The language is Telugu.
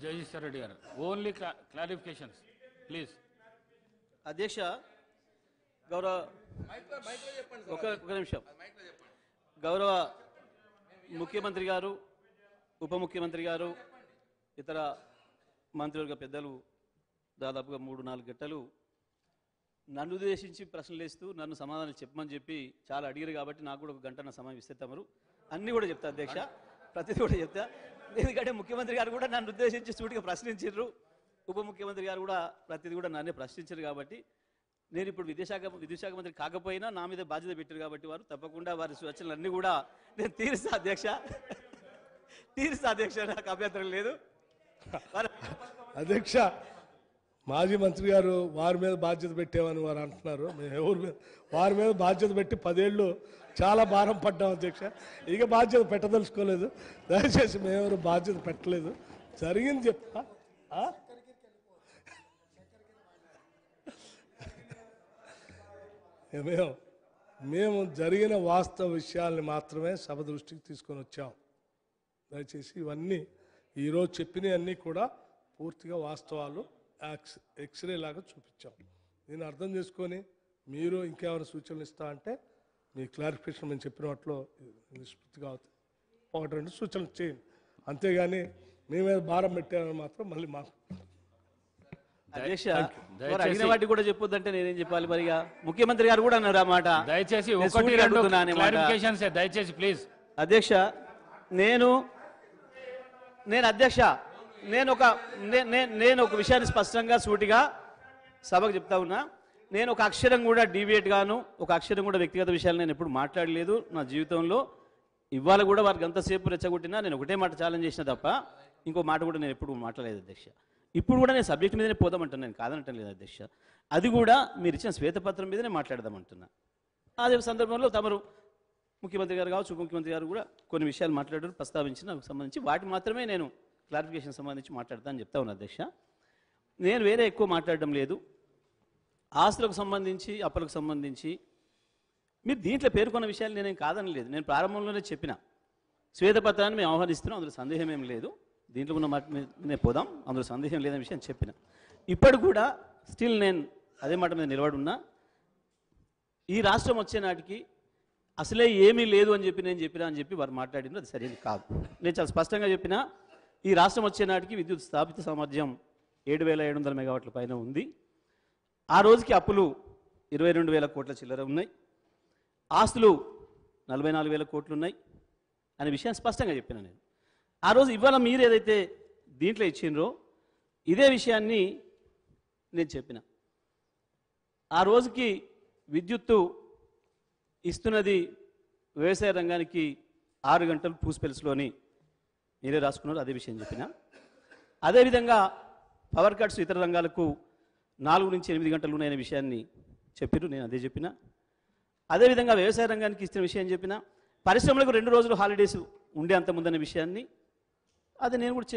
జయశేఖర్ రెడ్డి గారు ఓన్లీ క్లారిఫికేషన్స్ ప్లీజ్. అధ్యక్ష గౌరవ ఒక నిమిషం. గౌరవ ముఖ్యమంత్రి గారు, ఉప ముఖ్యమంత్రి గారు, ఇతర మంత్రివర్గ పెద్దలు దాదాపుగా 3-4 గంటలు నన్ను ఉద్దేశించి ప్రశ్నలు వేస్తూ నన్ను సమాధానం చెప్పమని చెప్పి చాలా అడిగారు. కాబట్టి నాకు కూడా 1 గంట నా సమయం ఇస్తే తమరు అన్నీ కూడా చెప్తా అధ్యక్ష, ప్రతిదీ కూడా చెప్తా. ఎందుకంటే ముఖ్యమంత్రి గారు కూడా నన్ను ఉద్దేశించి సూటిగా ప్రశ్నించారు, ఉప ముఖ్యమంత్రి గారు కూడా ప్రతిదీ కూడా నన్నే ప్రశ్నించారు. కాబట్టి నేను ఇప్పుడు విద్యాశాఖ మంత్రి కాకపోయినా నా మీద బాధ్యత పెట్టారు కాబట్టి వారు తప్పకుండా వారి సూచనలన్నీ కూడా నేను తీరుస్తా అధ్యక్ష, నాకు అభ్యంతరం లేదు. అధ్యక్ష, మాజీ మంత్రి గారు వారి మీద బాధ్యత పెట్టామని వారు అంటున్నారు. మేము ఎవరి మీద వారి మీద బాధ్యత పెట్టి 10 ఏళ్ళు చాలా భారం పడ్డాం అధ్యక్ష. ఇక బాధ్యత పెట్టదలుచుకోలేదు. దయచేసి మేమెవరు బాధ్యత పెట్టలేదు. జరిగింది చెప్పా. మేము జరిగిన వాస్తవ విషయాల్ని మాత్రమే సభ దృష్టికి తీసుకొని వచ్చాం. దయచేసి ఇవన్నీ ఈరోజు చెప్పినవన్నీ కూడా పూర్తిగా వాస్తవాలు ఎక్స్రే లాగా చూపించాం. దీన్ని అర్థం చేసుకొని మీరు ఇంకేమైనా సూచనలు ఇస్తా అంటే మీ క్లారిఫికేషన్ మేము చెప్పిన వాటిలో నిష్పత్తిగా అవుతాయి. 1-2 సూచనలు చేయండి, అంతేగాని మీ మీద భారం పెట్టామని మాత్రం మళ్ళీ మాకు. అధ్యక్ష అడిగిన వాటి కూడా చెప్పొద్దంటే నేనేం చెప్పాలి? మరిగా ముఖ్యమంత్రి గారు కూడా అన్నారు అన్నమాట. దయచేసి 1-2 క్లారిఫికేషన్స్ దయచేసి ప్లీజ్. అధ్యక్ష నేను అధ్యక్ష నేను ఒక విషయాన్ని స్పష్టంగా సూటిగా సభకు చెప్తా ఉన్నా. నేను ఒక అక్షరం కూడా డీవియేట్ గాను, ఒక అక్షరం కూడా వ్యక్తిగత విషయాలు నేను ఎప్పుడు మాట్లాడలేదు నా జీవితంలో. ఇవాళ కూడా వారికి ఎంతసేపు రెచ్చగొట్టినా నేను ఒకటే మాట ఛాలెంజ్ చేసిన తప్ప ఇంకో మాట కూడా నేను ఎప్పుడు మాట్లాడలేదు అధ్యక్ష. ఇప్పుడు కూడా నేను సబ్జెక్ట్ మీదనే పోదామంటున్నాను, నేను కాదనటం లేదు అధ్యక్ష. అది కూడా మీరు ఇచ్చిన శ్వేతపత్రం మీదనే మాట్లాడదామంటున్నా. అదే సందర్భంలో తమరు ముఖ్యమంత్రి గారు కావచ్చు, ఉప ముఖ్యమంత్రి గారు కూడా కొన్ని విషయాలు మాట్లాడారు, ప్రస్తావించిన సంబంధించి వాటి మాత్రమే నేను క్లారిఫికేషన్ సంబంధించి మాట్లాడతానని చెప్తా ఉన్నా అధ్యక్ష. నేను వేరే ఎక్కువ మాట్లాడడం లేదు. ఆస్తులకు సంబంధించి, అప్పులకు సంబంధించి మీరు దీంట్లో పేర్కొన్న విషయాలు నేనేం కాదనలేదు. నేను ప్రారంభంలోనే చెప్పిన శ్వేతపత్రాన్ని మేము ఆహ్వానిస్తున్నాం, అందులో సందేహం ఏం లేదు. దీంట్లో ఉన్న మాట మీద పోదాం, అందులో సందేహం లేదనే విషయం చెప్పిన. ఇప్పుడు కూడా స్టిల్ నేను అదే మాట మీద నిలబడి ఉన్నా. ఈ రాష్ట్రం వచ్చే నాటికి అసలే ఏమీ లేదు అని చెప్పి నేను చెప్పినా అని చెప్పి వారు మాట్లాడింది అది సరైనది కాదు. నేను చాలా స్పష్టంగా చెప్పిన ఈ రాష్ట్రం వచ్చే నాటికి విద్యుత్ స్థాపిత సామర్థ్యం 7,700 మెగావాట్ల పైన ఉంది. ఆ రోజుకి అప్పులు 22,000 కోట్ల చిల్లర ఉన్నాయి, ఆస్తులు 44,000 కోట్లు ఉన్నాయి అనే విషయాన్ని స్పష్టంగా చెప్పిన నేను. ఆ రోజు ఇవాళ మీరు ఏదైతే దీంట్లో ఇచ్చిండ్రో ఇదే విషయాన్ని నేను చెప్పిన. ఆ రోజుకి విద్యుత్తు ఇస్తున్నది వ్యవసాయ రంగానికి 6 గంటలు పూస్పెల్స్లోని మీరే రాసుకున్నారు, అదే విషయం చెప్పిన. అదేవిధంగా పవర్ కట్స్ ఇతర రంగాలకు 4 నుంచి 8 గంటలు ఉన్నాయనే విషయాన్ని చెప్పారు, నేను అదే చెప్పిన. అదేవిధంగా వ్యవసాయ రంగానికి ఇచ్చిన విషయం చెప్పిన. పరిశ్రమలకు 2 రోజులు హాలిడేస్ ఉండే అంత ముందనే విషయాన్ని అది నేను కూడా